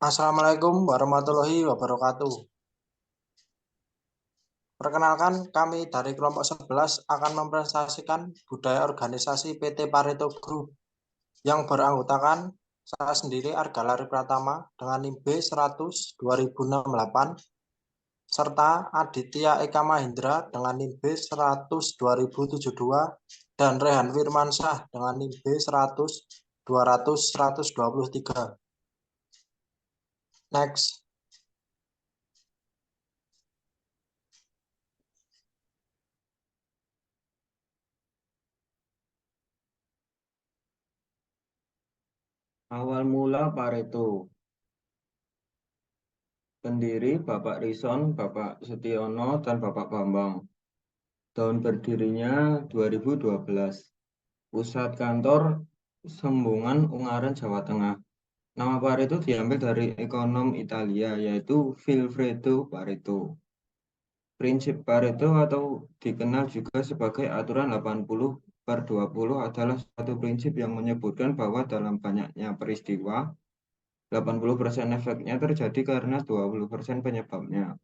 Assalamualaikum warahmatullahi wabarakatuh. Perkenalkan, kami dari kelompok 11 akan mempresentasikan budaya organisasi PT Pareto Group yang beranggotakan saya sendiri Arga Lari Pratama dengan NIM B100 2068 serta Aditya Eka Mahindra dengan NIM B100 2072 dan Rehan Firmansyah dengan NIM B100 200 123. Next. Awal mula Pareto. Pendiri Bapak Rison, Bapak Setiono, dan Bapak Bambang. Tahun berdirinya 2012. Pusat kantor Sembungan, Ungaran, Jawa Tengah. Nama Pareto diambil dari ekonom Italia, yaitu Vilfredo Pareto. Prinsip Pareto atau dikenal juga sebagai aturan 80/20 adalah suatu prinsip yang menyebutkan bahwa dalam banyaknya peristiwa, 80% efeknya terjadi karena 20% penyebabnya.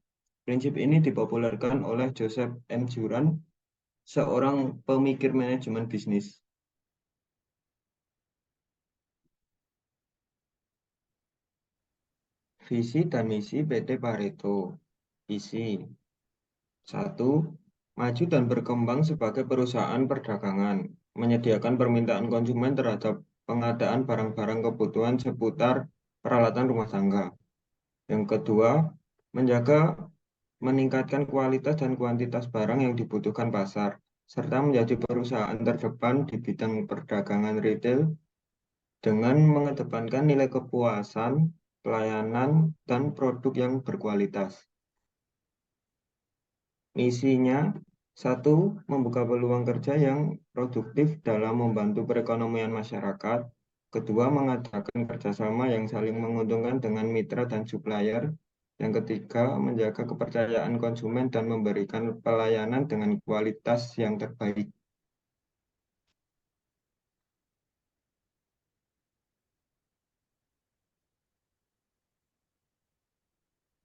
Prinsip ini dipopulerkan oleh Joseph M. Juran, seorang pemikir manajemen bisnis. Visi dan misi PT Pareto. Visi 1. Maju dan berkembang sebagai perusahaan perdagangan, menyediakan permintaan konsumen terhadap pengadaan barang-barang kebutuhan seputar peralatan rumah tangga. Yang kedua, meningkatkan kualitas dan kuantitas barang yang dibutuhkan pasar, serta menjadi perusahaan terdepan di bidang perdagangan retail dengan mengedepankan nilai kepuasan, pelayanan, dan produk yang berkualitas. Misinya, 1. Membuka peluang kerja yang produktif dalam membantu perekonomian masyarakat. Kedua, mengadakan kerjasama yang saling menguntungkan dengan mitra dan supplier. Yang ketiga, menjaga kepercayaan konsumen dan memberikan pelayanan dengan kualitas yang terbaik.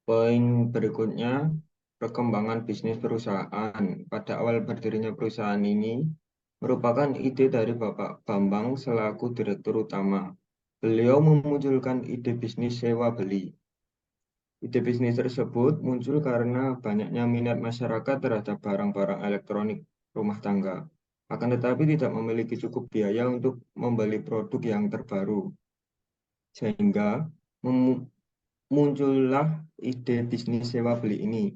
Poin berikutnya, perkembangan bisnis perusahaan. Pada awal berdirinya perusahaan ini, merupakan ide dari Bapak Bambang selaku Direktur Utama. Beliau memunculkan ide bisnis sewa beli. Ide bisnis tersebut muncul karena banyaknya minat masyarakat terhadap barang-barang elektronik rumah tangga. Akan tetapi tidak memiliki cukup biaya untuk membeli produk yang terbaru. Sehingga muncullah ide bisnis sewa beli ini.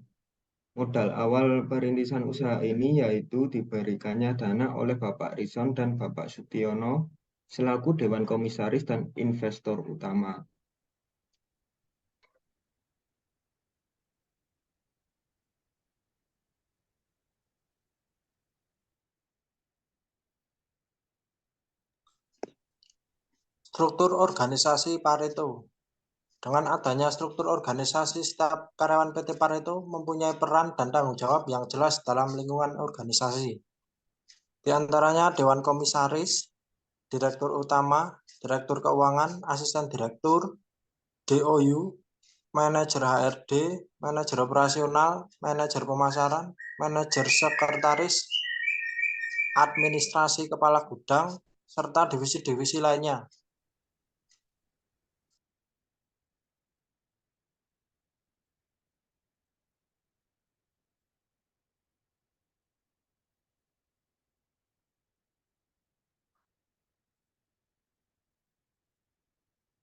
Modal awal perintisan usaha ini yaitu diberikannya dana oleh Bapak Rison dan Bapak Sutiono selaku Dewan Komisaris dan investor utama. Struktur organisasi Pareto. Dengan adanya struktur organisasi, setiap karyawan PT Pareto mempunyai peran dan tanggung jawab yang jelas dalam lingkungan organisasi. Di antaranya Dewan Komisaris, Direktur Utama, Direktur Keuangan, Asisten Direktur, DOU, Manajer HRD, Manajer Operasional, Manajer Pemasaran, Manajer Sekretaris, Administrasi Kepala Gudang, serta divisi-divisi lainnya.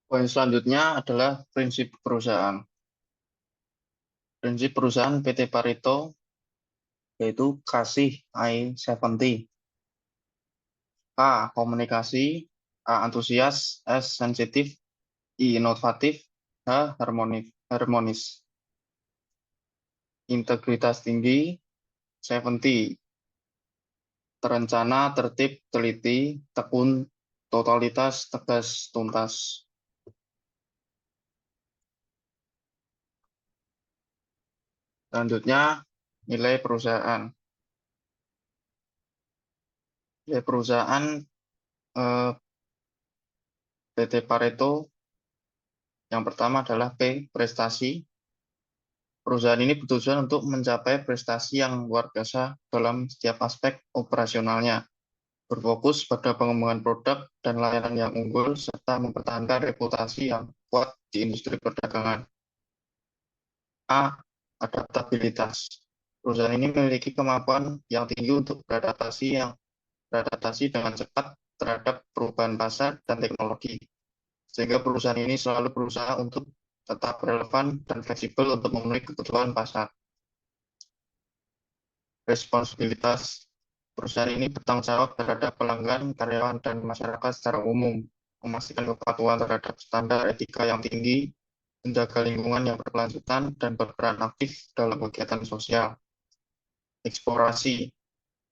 Poin selanjutnya adalah prinsip perusahaan. Prinsip perusahaan PT Pareto yaitu kasih I70. K. Komunikasi. A. Antusias. S. Sensitif. I. Inovatif. H. Harmonis. Integritas tinggi. 70. Terencana, tertib, teliti, tekun, totalitas, tegas, tuntas. Selanjutnya, nilai perusahaan. Nilai perusahaan PT Pareto Yang pertama adalah P, prestasi. Perusahaan ini bertujuan untuk mencapai prestasi yang luar biasa dalam setiap aspek operasionalnya, berfokus pada pengembangan produk dan layanan yang unggul, serta mempertahankan reputasi yang kuat di industri perdagangan. A, adaptabilitas. Perusahaan ini memiliki kemampuan yang tinggi untuk beradaptasi dengan cepat terhadap perubahan pasar dan teknologi, sehingga perusahaan ini selalu berusaha untuk tetap relevan dan fleksibel untuk memenuhi kebutuhan pasar. Responsibilitas. Perusahaan ini bertanggung jawab terhadap pelanggan, karyawan, dan masyarakat secara umum, memastikan kepatuhan terhadap standar etika yang tinggi, menjaga lingkungan yang berkelanjutan, dan berperan aktif dalam kegiatan sosial. Eksplorasi.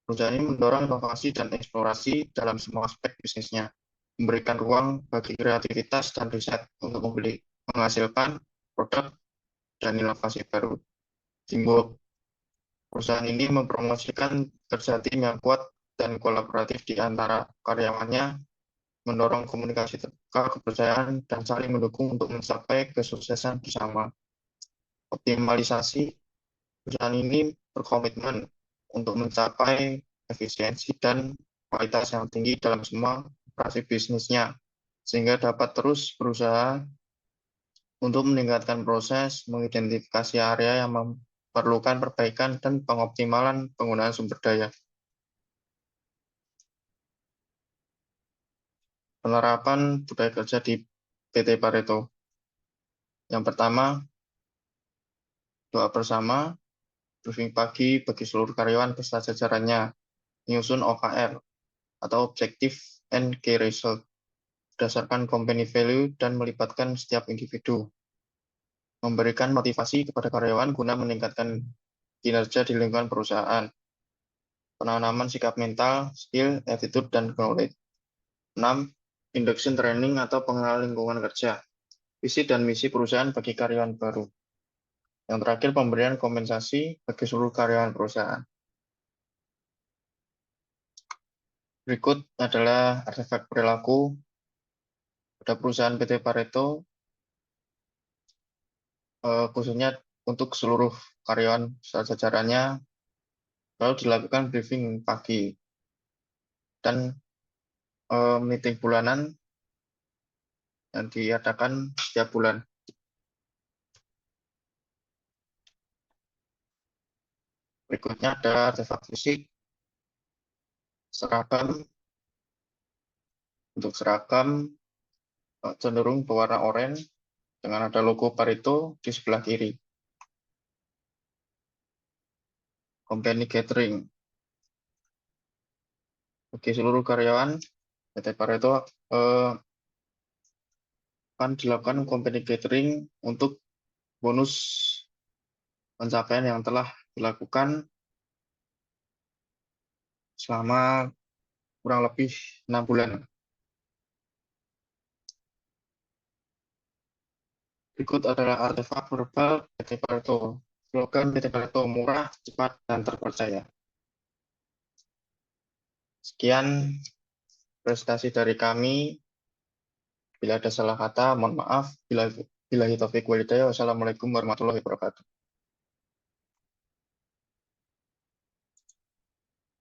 Perusahaan ini mendorong inovasi dan eksplorasi dalam semua aspek bisnisnya, memberikan ruang bagi kreativitas dan riset untuk menghasilkan produk dan inovasi baru. Teamwork. Perusahaan ini mempromosikan kerja tim yang kuat dan kolaboratif di antara karyawannya, mendorong komunikasi terbuka, kepercayaan, dan saling mendukung untuk mencapai kesuksesan bersama. Optimalisasi. Perusahaan ini berkomitmen untuk mencapai efisiensi dan kualitas yang tinggi dalam semua operasi bisnisnya, sehingga dapat terus berusaha untuk meningkatkan proses, mengidentifikasi area yang memerlukan perbaikan, dan pengoptimalan penggunaan sumber daya. Penerapan budaya kerja di PT Pareto. Yang pertama, doa bersama, briefing pagi bagi seluruh karyawan beserta jajarannya, menyusun OKR atau Objective and Key Result, berdasarkan company value dan melibatkan setiap individu. Memberikan motivasi kepada karyawan guna meningkatkan kinerja di lingkungan perusahaan. Penanaman sikap mental, skill, attitude, dan knowledge. 6. Induction training atau pengenalan lingkungan kerja. Visi dan misi perusahaan bagi karyawan baru. Yang terakhir, pemberian kompensasi bagi seluruh karyawan perusahaan. Berikut adalah artefak perilaku pada perusahaan PT Pareto, khususnya untuk seluruh karyawan jajarannya, lalu dilakukan briefing pagi dan meeting bulanan yang diadakan setiap bulan. Berikutnya adalah artefak fisik, seragam. Untuk seragam cenderung berwarna oranye dengan ada logo Pareto di sebelah kiri. Company catering. Bagi seluruh karyawan PT Pareto akan dilakukan company catering untuk bonus pencapaian yang telah dilakukan selama kurang lebih 6 bulan. Berikut adalah artefak verbal PT Pareto. Slogan PT Pareto murah, cepat, dan terpercaya. Sekian presentasi dari kami. Bila ada salah kata, mohon maaf. Bila taufik walhidayah, wassalamualaikum warahmatullahi wabarakatuh.